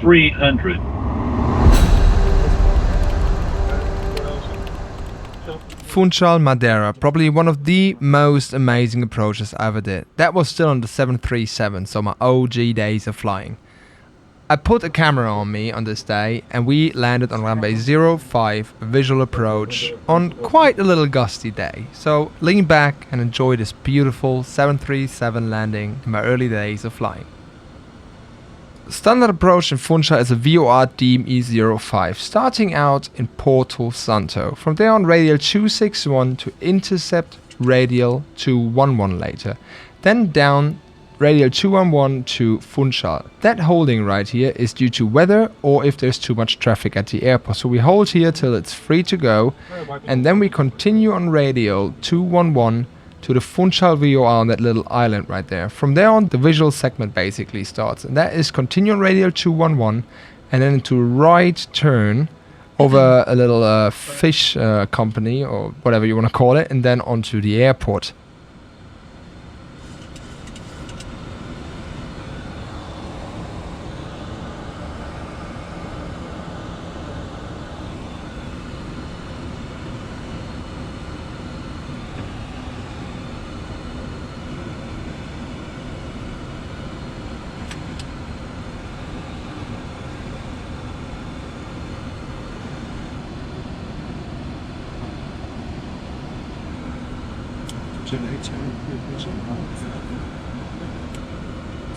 300. Funchal Madeira, probably one of the most amazing approaches I ever did. That was still on the 737, so my OG days of flying. I put a camera on me on this day and we landed on runway 05 visual approach on quite a little gusty day. So lean back and enjoy this beautiful 737 landing in my early days of flying. Standard approach in Funchal is a VOR DME 05, starting out in Porto Santo. From there on radial 261 to intercept radial 211 later. Then down radial 211 to Funchal. That holding right here is due to weather or if there's too much traffic at the airport. So we hold here till it's free to go and then we continue on radial 211 to the Funchal VOR on that little island right there. From there on, the visual segment basically starts, and that is continue on radial 211 and then into right turn over a little fish company or whatever you want to call it, and then onto the airport.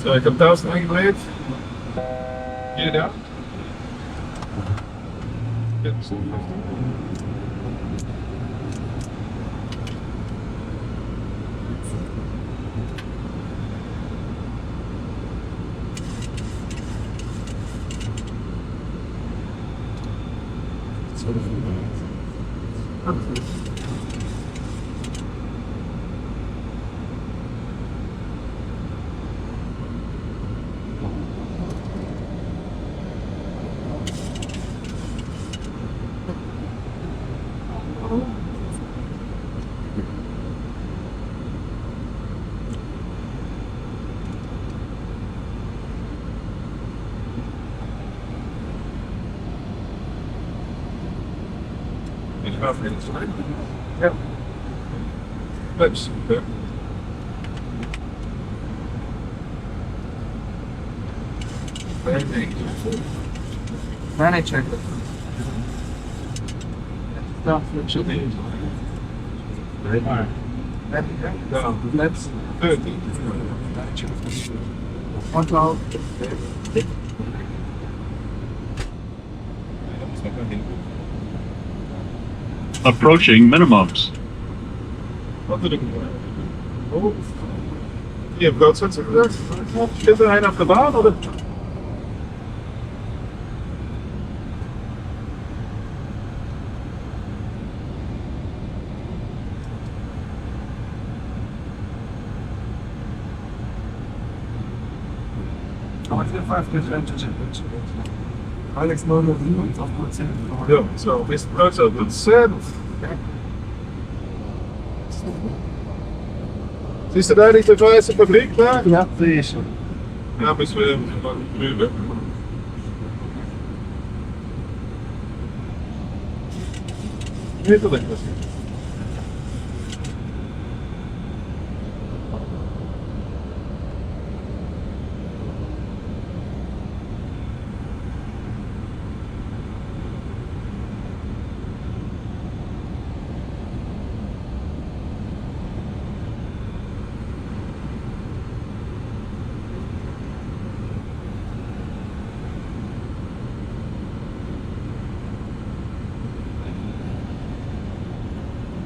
So, ik heb 1000 ingeleid. Hier daar. Ja. Let's manager. No, should be. Let's 30. What about? Approaching minimums. Wat doe ik? Oh. Je hebt broodzetsen gezegd. Is er een afgebouwd? Of? Alex Mono, ja, zo, is het broodzetsen. Siehst du da nicht die weiße Fabrik da? Ja, sehe ich. Ja, müssen wir drüber. Hinter dich.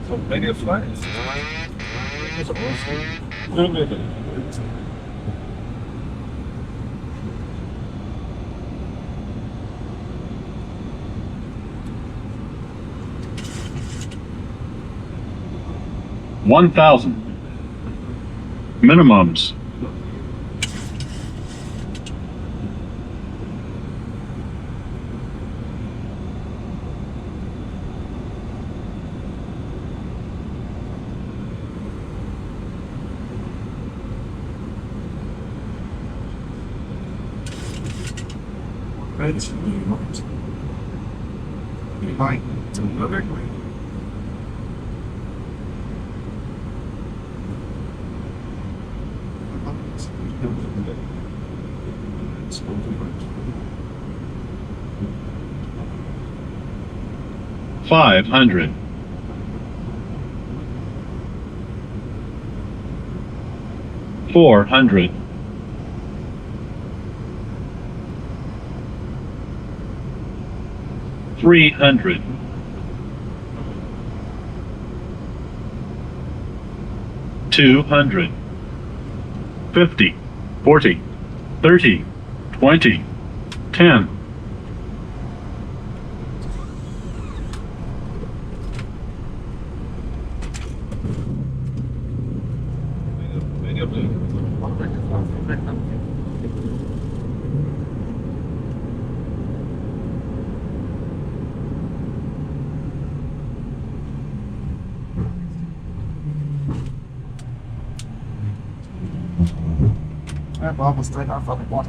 So, radio flight. Is it awesome? No, no, no. $1,000. Minimums. Hi. Five hundred. 400. 300. 200. 50. 40. 30. 20. 10. Ja, brauchen wir straight einfach den Bord.